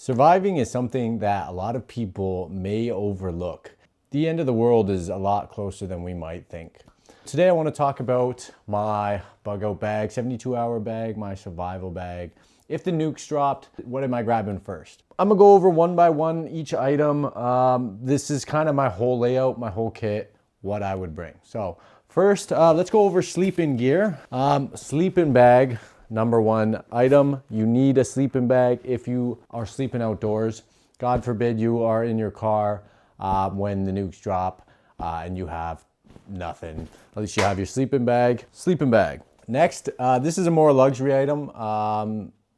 Surviving is something that a lot of people may overlook. The end of the world is a lot closer than we might think. Today I want to talk about my bug out bag, 72-hour bag, my survival bag. If the nukes dropped, what am I grabbing first? I'm gonna go over one by one each item. This is kind of my whole layout, my whole kit, what I would bring. So first, let's go over sleeping gear. Sleeping bag. Number one item, you need a sleeping bag if you are sleeping outdoors. God forbid you are in your car when the nukes drop and you have nothing. At least you have your sleeping bag. Sleeping bag. Next, this is a more luxury item.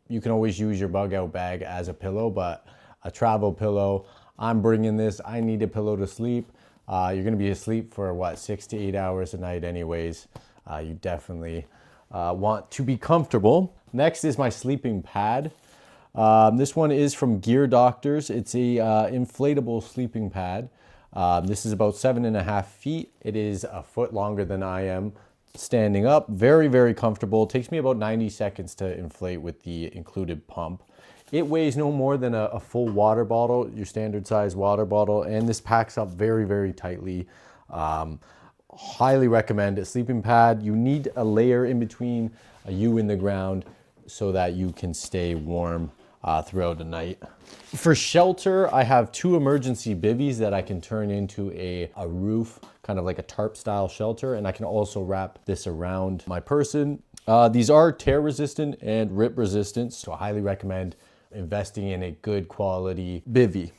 You can always use your bug out bag as a pillow, but a travel pillow. I'm bringing this. I need a pillow to sleep. You're gonna be asleep for what, 6 to 8 hours a night anyways. You definitely want to be comfortable. Next is my sleeping pad. This one is from Gear Doctors. It's a inflatable sleeping pad. This is about 7.5 feet. It is a foot longer than I am standing up. Very, very comfortable. It takes me about 90 seconds to inflate with the included pump. It weighs no more than a full water bottle, your standard size water bottle, and this packs up very, very tightly. Highly recommend a sleeping pad. You need a layer in between you and the ground so that you can stay warm throughout the night. For shelter, I have 2 emergency bivvies that I can turn into a roof, kind of like a tarp style shelter, and I can also wrap this around my person. These are tear resistant and rip resistant, so I highly recommend investing in a good quality bivvy.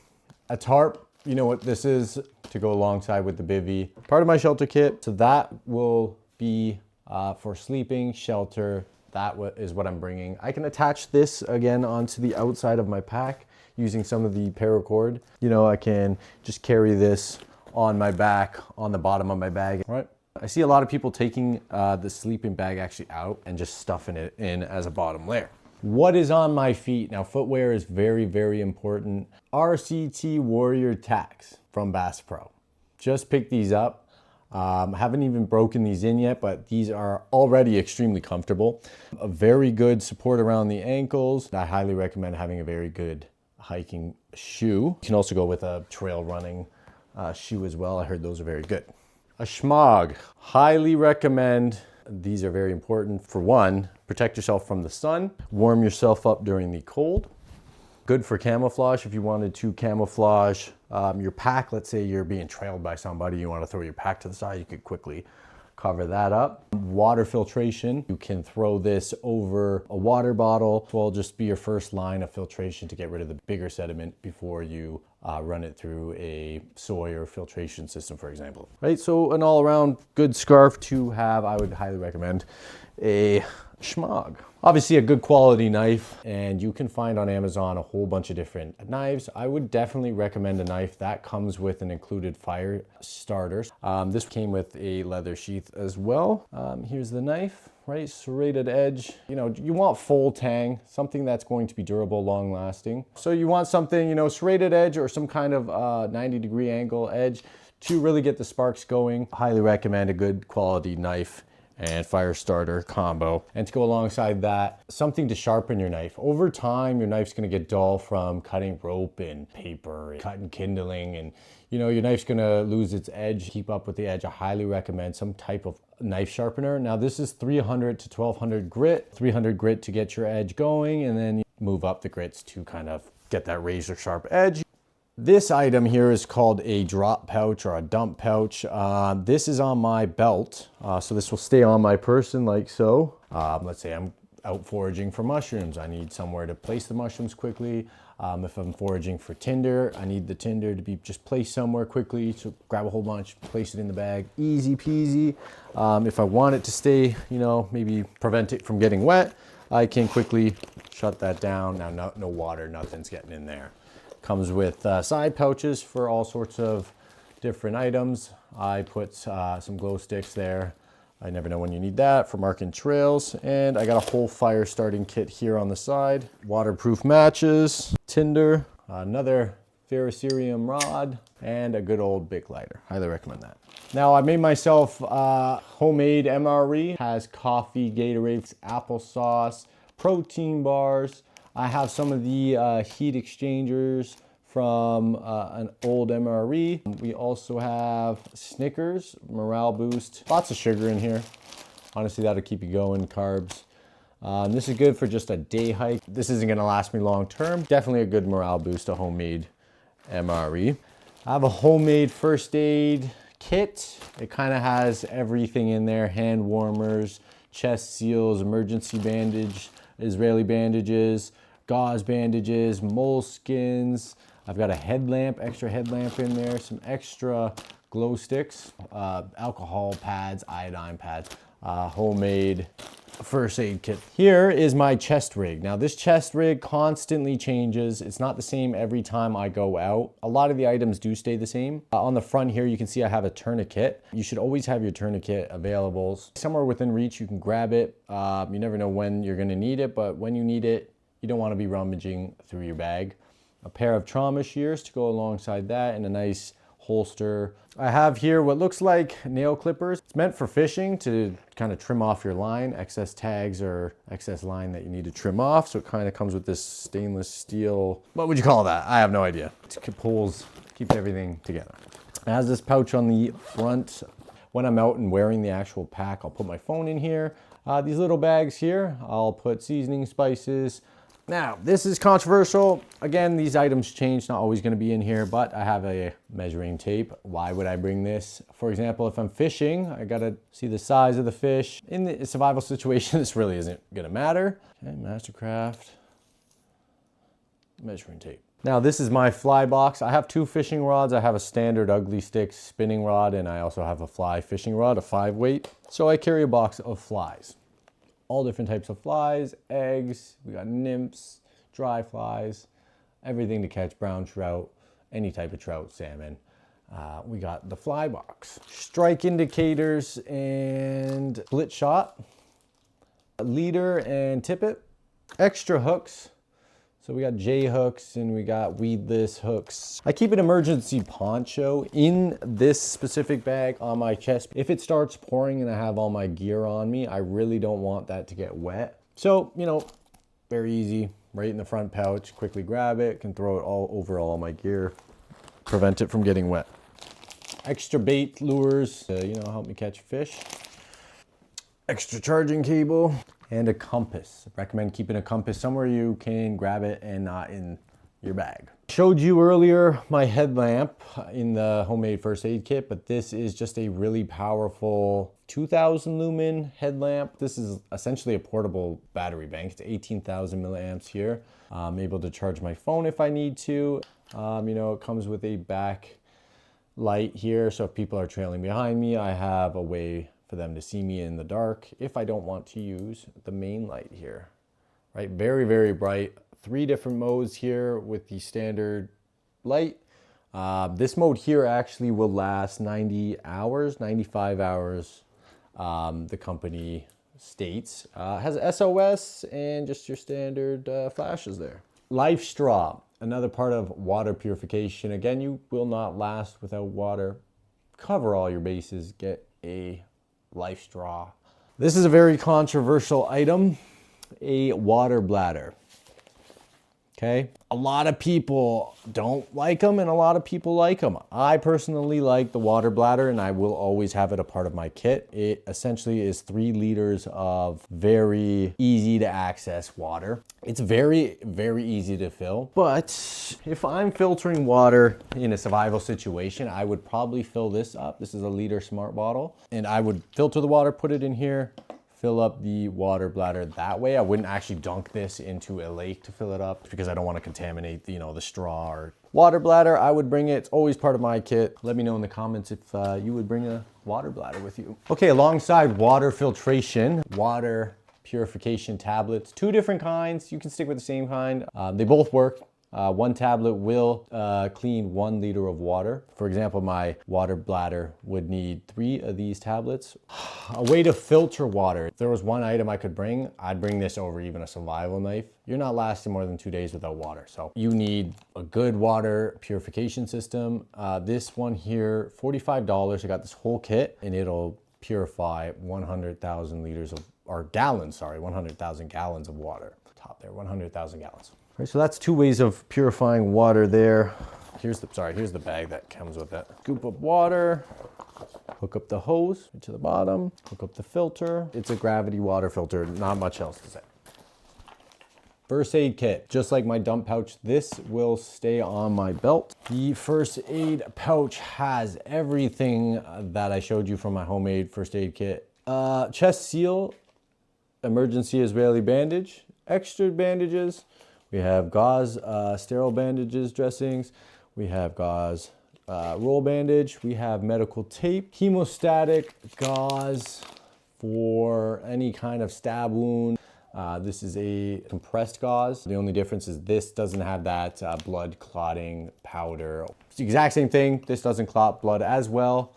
A tarp, you know what this is, to go alongside with the bivvy. Part of my shelter kit, so that will be for sleeping, shelter. That is what I'm bringing. I can attach this again onto the outside of my pack using some of the paracord. You know, I can just carry this on my back, on the bottom of my bag, right? I see a lot of people taking the sleeping bag actually out and just stuffing it in as a bottom layer. What is on my feet? Now, footwear is very, very important. RCT Warrior Tacks from Bass Pro. Just picked these up. Haven't even broken these in yet, but these are already extremely comfortable. A very good support around the ankles. I highly recommend having a very good hiking shoe. You can also go with a trail running shoe as well. I heard those are very good. A schmog. Highly recommend. These are very important. For one, protect yourself from the sun, warm yourself up during the cold. Good for camouflage if you wanted to camouflage your pack. Let's say you're being trailed by somebody, you want to throw your pack to the side, you could quickly cover that up. Water filtration, you can throw this over a water bottle. It will just be your first line of filtration to get rid of the bigger sediment before you run it through a soy or filtration system, for example. Right, so an all-around good scarf to have. I would highly recommend a schmog. Obviously a good quality knife, and you can find on Amazon a whole bunch of different knives. I would definitely recommend a knife that comes with an included fire starter. This came with a leather sheath as well. Here's the knife, right? Serrated edge. You know, you want full tang, something that's going to be durable, long lasting. So you want something, you know, serrated edge or some kind of 90-degree angle edge to really get the sparks going. Highly recommend a good quality knife and fire starter combo. And to go alongside that, something to sharpen your knife. Over time, your knife's gonna get dull from cutting rope and paper and cutting kindling, and you know, your knife's gonna lose its edge. Keep up with the edge. I highly recommend some type of knife sharpener. Now this is 300 to 1200 grit. 300 grit to get your edge going, and then you move up the grits to kind of get that razor sharp edge. This item here is called a drop pouch or a dump pouch. This is on my belt, so this will stay on my person like so. Let's say I'm out foraging for mushrooms. I need somewhere to place the mushrooms quickly. If I'm foraging for tinder, I need the tinder to be just placed somewhere quickly. So grab a whole bunch, place it in the bag, easy peasy. If I want it to stay, you know, maybe prevent it from getting wet, I can quickly shut that down. Now no water, nothing's getting in there. Comes with side pouches for all sorts of different items. I put some glow sticks there. I never know when you need that for marking trails. And I got a whole fire starting kit here on the side. Waterproof matches, tinder, another ferrocerium rod, and a good old Bic lighter. Highly recommend that. Now I made myself homemade MRE. Has coffee, Gatorade, applesauce, protein bars, I have some of the heat exchangers from an old MRE. We also have Snickers, morale boost. Lots of sugar in here. Honestly, that'll keep you going, carbs. This is good for just a day hike. This isn't gonna last me long term. Definitely a good morale boost, a homemade MRE. I have a homemade first aid kit. It kind of has everything in there: hand warmers, chest seals, emergency bandage, Israeli bandages, gauze bandages, moleskins. I've got a headlamp, extra headlamp in there, some extra glow sticks, alcohol pads, iodine pads, homemade first aid kit. Here is my chest rig. Now this chest rig constantly changes. It's not the same every time I go out. A lot of the items do stay the same. On the front here, you can see I have a tourniquet. You should always have your tourniquet available. Somewhere within reach, you can grab it. You never know when you're gonna need it, but when you need it, you don't wanna be rummaging through your bag. A pair of trauma shears to go alongside that, and a nice holster. I have here what looks like nail clippers. It's meant for fishing, to kind of trim off your line, excess tags or excess line that you need to trim off. So it kind of comes with this stainless steel, what would you call that? I have no idea. It pulls, keeps everything together. It has this pouch on the front. When I'm out and wearing the actual pack, I'll put my phone in here. These little bags here, I'll put seasoning, spices. Now, this is controversial. Again, these items change, not always gonna be in here, but I have a measuring tape. Why would I bring this? For example, if I'm fishing, I gotta see the size of the fish. In the survival situation, this really isn't gonna matter. Okay, Mastercraft, measuring tape. Now, this is my fly box. I have two fishing rods. I have a standard ugly stick spinning rod, and I also have a fly fishing rod, a 5-weight. So I carry a box of flies. All different types of flies, eggs, we got nymphs, dry flies, everything to catch brown trout, any type of trout, salmon. We got the fly box. Strike indicators and split shot, leader and tippet, extra hooks. So we got J hooks and we got weedless hooks. I keep an emergency poncho in this specific bag on my chest. If it starts pouring and I have all my gear on me, I really don't want that to get wet. So, you know, very easy, right in the front pouch, quickly grab it, can throw it all over all my gear, prevent it from getting wet. Extra bait lures, you know, help me catch fish. Extra charging cable. And a compass. I recommend keeping a compass somewhere you can grab it and not in your bag. Showed you earlier my headlamp in the homemade first aid kit, but this is just a really powerful 2000 lumen headlamp. This is essentially a portable battery bank. It's 18,000 milliamps here. I'm able to charge my phone if I need to. You know, it comes with a back light here, so if people are trailing behind me, I have a way for them to see me in the dark if I don't want to use the main light here, right? Very, very bright. 3 different modes here with the standard light. This mode here actually will last 90 hours, 95 hours, the company states. Has SOS and just your standard flashes there. Life straw, another part of water purification. Again, you will not last without water. Cover all your bases, get a life straw. This is a very controversial item, a water bladder. Okay, a lot of people don't like them and a lot of people like them. I personally like the water bladder and I will always have it a part of my kit. It essentially is 3 liters of very easy to access water. It's very, very easy to fill, but if I'm filtering water in a survival situation, I would probably fill this up. This is a liter smart bottle and I would filter the water, put it in here, fill up the water bladder that way. I wouldn't actually dunk this into a lake to fill it up because I don't want to contaminate, you know, the straw or water bladder. I would bring it. It's always part of my kit. Let me know in the comments if you would bring a water bladder with you. Okay, alongside water filtration, water purification tablets, 2 different kinds. You can stick with the same kind. They both work. One tablet will clean 1 liter of water. For example, my water bladder would need 3 of these tablets. A way to filter water. If there was one item I could bring, I'd bring this over even a survival knife. You're not lasting more than 2 days without water. So you need a good water purification system. This one here, $45. I got this whole kit and it'll purify 100,000 liters of, or gallons, sorry, 100,000 gallons of water. top there, 100,000 gallons. All right, so that's 2 ways of purifying water there. Here's the bag that comes with it. Scoop up water, hook up the hose to the bottom, hook up the filter. It's a gravity water filter, not much else to say. First aid kit, just like my dump pouch, this will stay on my belt. The first aid pouch has everything that I showed you from my homemade first aid kit. Chest seal, emergency Israeli bandage, extra bandages. We have gauze, sterile bandages, dressings. We have gauze, roll bandage. We have medical tape, hemostatic gauze for any kind of stab wound. This is a compressed gauze. The only difference is this doesn't have that blood clotting powder. It's the exact same thing. This doesn't clot blood as well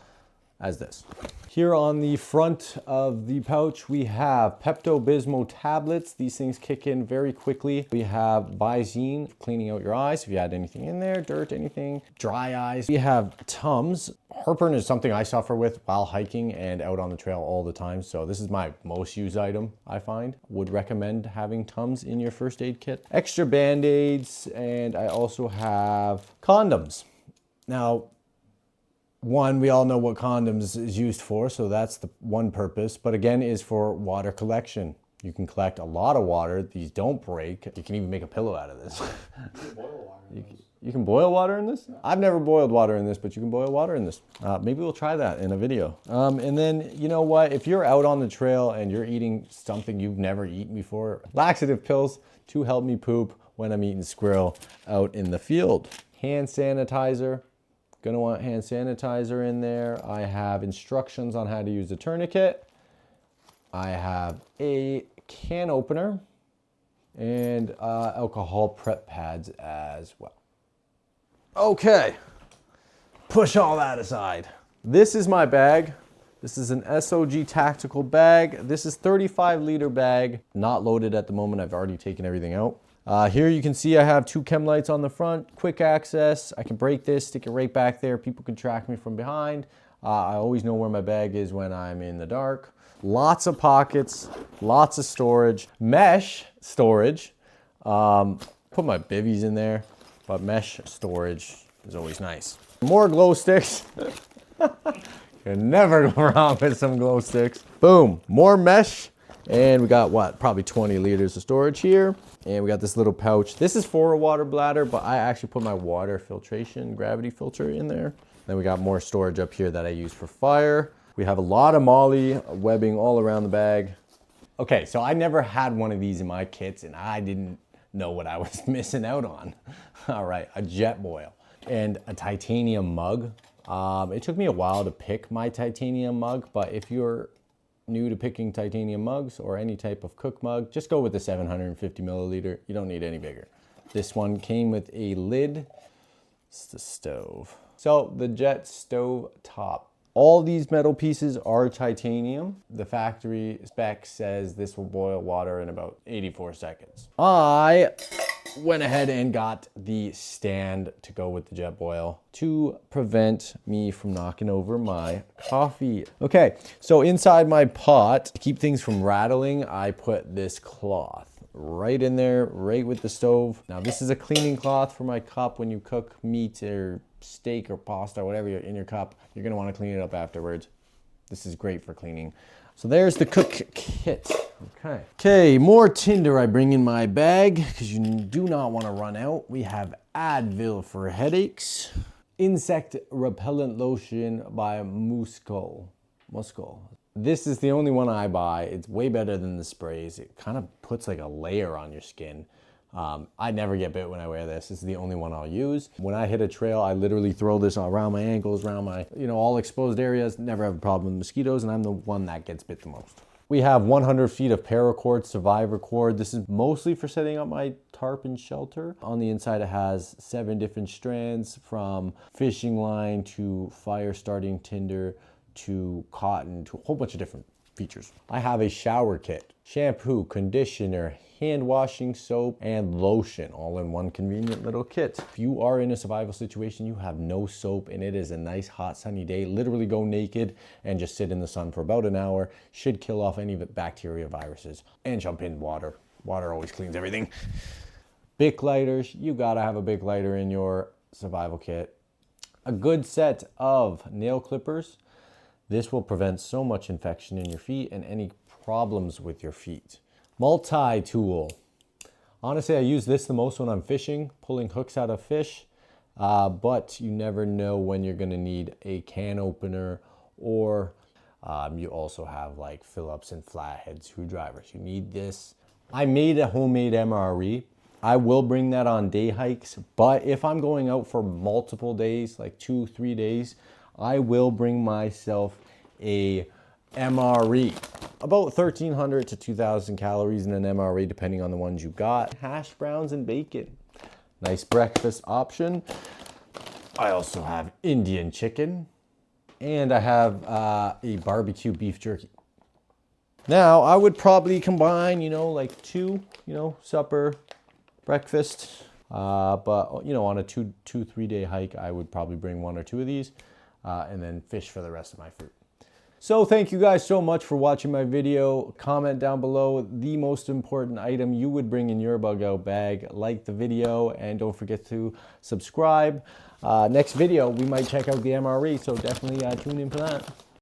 as this. Here on the front of the pouch, we have Pepto-Bismol tablets. These things kick in very quickly. We have Visine, cleaning out your eyes if you had anything in there, dirt, anything, dry eyes. We have Tums. Heartburn is something I suffer with while hiking and out on the trail all the time. So this is my most used item, I find. Would recommend having Tums in your first aid kit. Extra Band-Aids, and I also have condoms. Now, one, we all know what condoms is used for, so that's the one purpose, but again is for water collection. You can collect a lot of water. These don't break. You can even make a pillow out of this. You can boil water in this. You can boil water in this? I've never boiled water in this, but you can boil water in this. Maybe we'll try that in a video. And then, you know what? If you're out on the trail and you're eating something you've never eaten before, laxative pills to help me poop when I'm eating squirrel out in the field. Hand sanitizer. Gonna want hand sanitizer in there. I have instructions on how to use the tourniquet. I have a can opener and alcohol prep pads as well. Okay, push all that aside. This is my bag. This is an SOG tactical bag. This is 35-liter bag, not loaded at the moment. I've already taken everything out. Here you can see I have 2 chem lights on the front, quick access. I can break this, stick it right back there. People can track me from behind. I always know where my bag is when I'm in the dark. Lots of pockets, lots of storage, mesh storage. Put my bivvies in there, but mesh storage is always nice. More glow sticks. You never go wrong with some glow sticks. Boom, more mesh. And we got what, probably 20 liters of storage here. And we got this little pouch. This is for a water bladder, but I actually put my water filtration gravity filter in there. Then we got more storage up here that I use for fire. We have a lot of MOLLE webbing all around the bag. Okay, so I never had one of these in my kits and I didn't know what I was missing out on. All right, a jet boil and a titanium mug. It took me a while to pick my titanium mug, but if you're new to picking titanium mugs or any type of cook mug, just go with the 750 milliliter. You don't need any bigger. This one came with a lid. It's the stove. So the jet stove top. All these metal pieces are titanium. The factory spec says this will boil water in about 84 seconds. I went ahead and got the stand to go with the jet boil to prevent me from knocking over my coffee. Okay, so inside my pot, to keep things from rattling, I put this cloth right in there, right with the stove. Now this is a cleaning cloth for my cup. When you cook meat or steak or pasta, whatever you're in your cup, you're gonna wanna clean it up afterwards. This is great for cleaning. So there's the cook kit. Okay, more tinder I bring in my bag because you do not want to run out. We have Advil for headaches. Insect repellent lotion by Muscle. This is the only one I buy. It's way better than the sprays. It kind of puts like a layer on your skin. I never get bit when I wear this. This is the only one I'll use. When I hit a trail, I literally throw this around my ankles, around my, all exposed areas. Never have a problem with mosquitoes, and I'm the one that gets bit the most. We have 100 feet of paracord, survivor cord. This is mostly for setting up my tarp and shelter. On the inside, it has 7 different strands, from fishing line to fire starting tinder to cotton to a whole bunch of different features. I have a shower kit, shampoo, conditioner, hand washing soap, and lotion, all in one convenient little kit. If you are in a survival situation, you have no soap, and it is a nice hot sunny day, literally go naked and just sit in the sun for about an hour. Should kill off any bacteria, viruses, and jump in water Water always cleans everything. Bic lighters, you gotta have a Bic lighter in your survival kit. A good set of nail clippers. This will prevent so much infection in your feet and any problems with your feet. Multi-tool. Honestly, I use this the most when I'm fishing, pulling hooks out of fish, but you never know when you're gonna need a can opener, or you also have like Phillips and flathead screwdrivers. You need this. I made a homemade MRE. I will bring that on day hikes, but if I'm going out for multiple days, like 2-3 days, I will bring myself a MRE. About 1,300 to 2,000 calories in an MRE, depending on the ones you got. Hash browns and bacon. Nice breakfast option. I also have Indian chicken, and I have a barbecue beef jerky. Now, I would probably combine, like two, supper, breakfast, but on a 2-3 day hike, I would probably bring 1 or 2 of these, and then fish for the rest of my fruit. So thank you guys so much for watching my video. Comment down below the most important item you would bring in your bug out bag. Like the video, and don't forget to subscribe. Next video, we might check out the MRE, so definitely tune in for that.